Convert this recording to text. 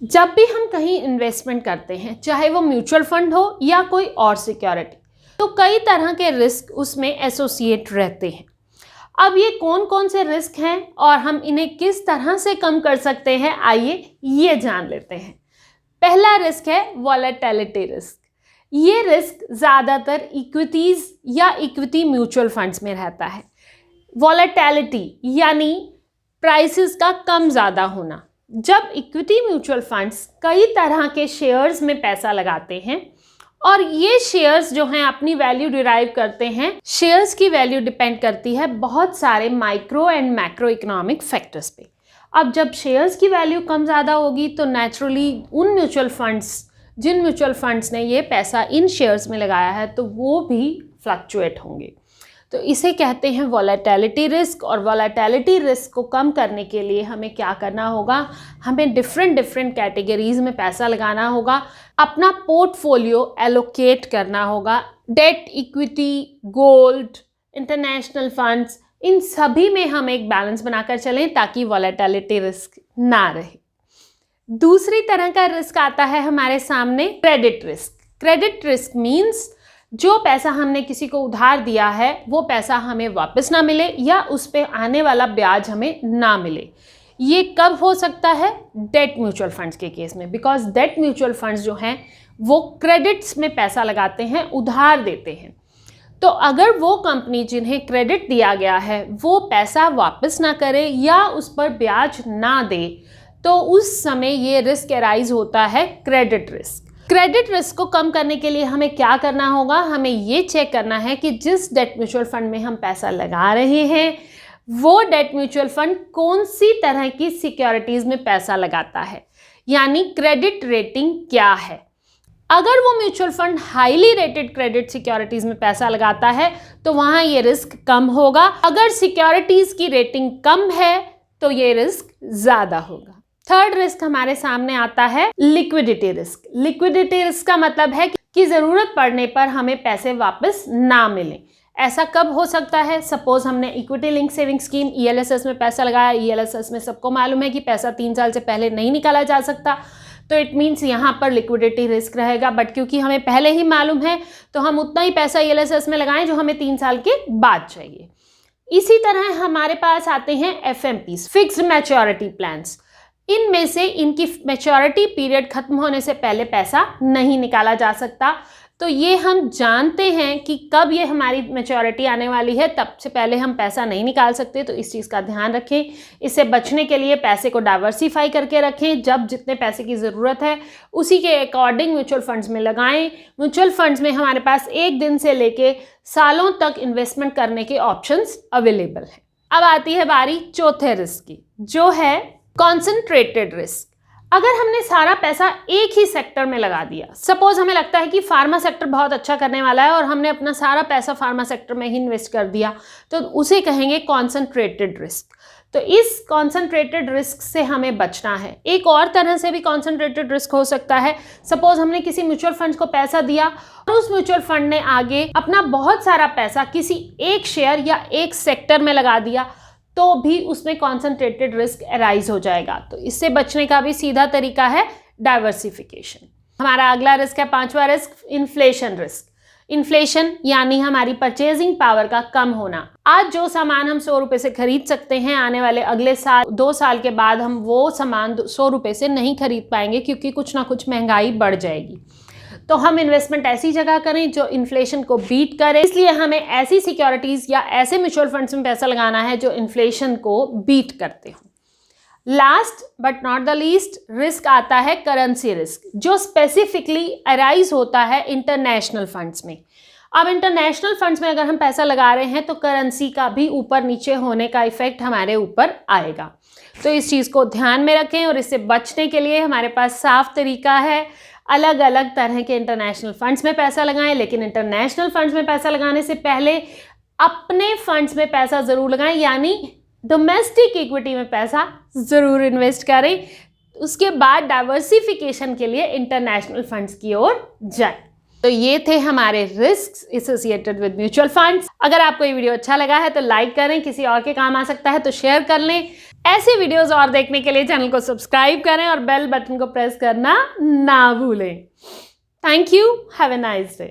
जब भी हम कहीं इन्वेस्टमेंट करते हैं, चाहे वो म्यूचुअल फंड हो या कोई और सिक्योरिटी, तो कई तरह के रिस्क उसमें एसोसिएट रहते हैं। अब ये कौन कौन से रिस्क हैं और हम इन्हें किस तरह से कम कर सकते हैं, आइए ये जान लेते हैं। पहला रिस्क है वॉलेटिलिटी रिस्क। ये रिस्क ज़्यादातर इक्विटीज़ या इक्विटी म्यूचुअल फंड्स में रहता है। वॉलेटिलिटी यानी प्राइसेस का कम ज़्यादा होना। जब इक्विटी म्यूचुअल फंड्स कई तरह के शेयर्स में पैसा लगाते हैं और ये शेयर्स जो हैं अपनी वैल्यू डिराइव करते हैं, शेयर्स की वैल्यू डिपेंड करती है बहुत सारे micro and macro economic factors पे। अब जब शेयर्स की वैल्यू कम ज़्यादा होगी तो नेचुरली जिन म्यूचुअल फंड्स ने ये पैसा इन शेयर्स में लगाया है तो वो भी फ्लक्चुएट होंगे। तो इसे कहते हैं वॉलेटिलिटी रिस्क। और वॉलेटिलिटी रिस्क को कम करने के लिए हमें क्या करना होगा, हमें डिफरेंट कैटेगरीज में पैसा लगाना होगा, अपना पोर्टफोलियो एलोकेट करना होगा। Debt, equity, gold, international funds, इन सभी में हम एक बैलेंस बनाकर चलें ताकि वॉलेटिलिटी रिस्क ना रहे। दूसरी तरह का रिस्क आता है हमारे सामने, credit risk. Credit risk means जो पैसा हमने किसी को उधार दिया है वो पैसा हमें वापस ना मिले या उस पे आने वाला ब्याज हमें ना मिले। ये कब हो सकता है, डेट म्यूचुअल फंड्स के केस में, बिकॉज डेट म्यूचुअल फंड्स जो हैं वो क्रेडिट्स में पैसा लगाते हैं, उधार देते हैं। तो अगर वो कंपनी जिन्हें क्रेडिट दिया गया है वो पैसा वापस ना करे या उस पर ब्याज ना दे तो उस समय ये रिस्क अराइज होता है, क्रेडिट रिस्क। क्रेडिट रिस्क को कम करने के लिए हमें क्या करना होगा, हमें ये चेक करना है कि जिस डेट म्यूचुअल फंड में हम पैसा लगा रहे हैं वो डेट म्यूचुअल फंड कौन सी तरह की सिक्योरिटीज़ में पैसा लगाता है, यानी क्रेडिट रेटिंग क्या है। अगर वो mutual fund highly rated credit securities में पैसा लगाता है तो वहाँ ये रिस्क कम होगा। अगर सिक्योरिटीज़ की रेटिंग कम है तो ये रिस्क ज़्यादा होगा। थर्ड रिस्क हमारे सामने आता है लिक्विडिटी रिस्क। लिक्विडिटी रिस्क का मतलब है कि ज़रूरत पड़ने पर हमें पैसे वापस ना मिलें। ऐसा कब हो सकता है, सपोज हमने equity link saving scheme ELSS में पैसा लगाया। ELSS में सबको मालूम है कि पैसा 3 साल से पहले नहीं निकाला जा सकता, तो इट मीन्स यहाँ पर लिक्विडिटी रिस्क रहेगा। बट क्योंकि हमें पहले ही मालूम है तो हम उतना ही पैसा ELSS में लगाएं जो हमें 3 साल के बाद चाहिए। इसी तरह हमारे पास आते हैं FMPs, फिक्स्ड मैच्योरिटी प्लान्स। इनमें से इनकी मैच्योरिटी पीरियड खत्म होने से पहले पैसा नहीं निकाला जा सकता। तो ये हम जानते हैं कि कब ये हमारी मैच्योरिटी आने वाली है, तब से पहले हम पैसा नहीं निकाल सकते। तो इस चीज़ का ध्यान रखें। इससे बचने के लिए पैसे को डाइवर्सिफाई करके रखें। जब जितने पैसे की ज़रूरत है उसी के अकॉर्डिंग म्यूचुअल फंड्स में लगाएं। म्यूचुअल फंड्स में हमारे पास 1 दिन से लेके सालों तक इन्वेस्टमेंट करने के ऑप्शंस अवेलेबल हैं। अब आती है बारी चौथे रिस्क की, जो है कॉन्सेंट्रेटेड रिस्क। अगर हमने सारा पैसा एक ही सेक्टर में लगा दिया, सपोज हमें लगता है कि फार्मा सेक्टर बहुत अच्छा करने वाला है और हमने अपना सारा पैसा फार्मा सेक्टर में ही इन्वेस्ट कर दिया, तो उसे कहेंगे कॉन्सेंट्रेटेड रिस्क। तो इस कॉन्सेंट्रेटेड रिस्क से हमें बचना है। एक और तरह से भी कॉन्सेंट्रेटेड रिस्क हो सकता है, सपोज हमने किसी म्यूचुअल फंड को पैसा दिया और उस म्यूचुअल फंड ने आगे अपना बहुत सारा पैसा किसी एक शेयर या एक सेक्टर में लगा दिया, तो भी उसमें कॉन्सेंट्रेटेड रिस्क अराइज हो जाएगा। तो इससे बचने का भी सीधा तरीका है डाइवर्सिफिकेशन। हमारा अगला रिस्क है 5वां रिस्क, इन्फ्लेशन रिस्क। इन्फ्लेशन यानी हमारी परचेजिंग पावर का कम होना। आज जो सामान हम 100 रुपये से खरीद सकते हैं, आने वाले अगले साल 2 साल के बाद हम वो सामान 100 रुपये से नहीं खरीद पाएंगे, क्योंकि कुछ ना कुछ महंगाई बढ़ जाएगी। तो हम इन्वेस्टमेंट ऐसी जगह करें जो इन्फ्लेशन को बीट करे। इसलिए हमें ऐसी सिक्योरिटीज़ या ऐसे म्यूचुअल फंड्स में पैसा लगाना है जो इन्फ्लेशन को बीट करते हो। Last but not the least risk आता है करेंसी रिस्क, जो स्पेसिफिकली अराइज होता है इंटरनेशनल फंड्स में। अब इंटरनेशनल फंड्स में अगर हम पैसा लगा रहे हैं तो करेंसी का भी ऊपर नीचे होने का इफेक्ट हमारे ऊपर आएगा। तो इस चीज़ को ध्यान में रखें और इससे बचने के लिए हमारे पास साफ तरीका है। अलग अलग तरह के इंटरनेशनल फंड्स में पैसा लगाएं, लेकिन इंटरनेशनल फंड्स में पैसा लगाने से पहले अपने फंड्स में पैसा ज़रूर लगाएं, यानी डोमेस्टिक इक्विटी में पैसा ज़रूर इन्वेस्ट करें। उसके बाद डाइवर्सिफिकेशन के लिए इंटरनेशनल फंड्स की ओर जाएं। तो ये थे हमारे risk associated with mutual funds. अगर आपको ये वीडियो अच्छा लगा है तो लाइक करें, किसी और के काम आ सकता है तो शेयर कर लें। ऐसे वीडियोस और देखने के लिए चैनल को सब्सक्राइब करें और बेल बटन को प्रेस करना ना भूलें। Thank you, have a nice day.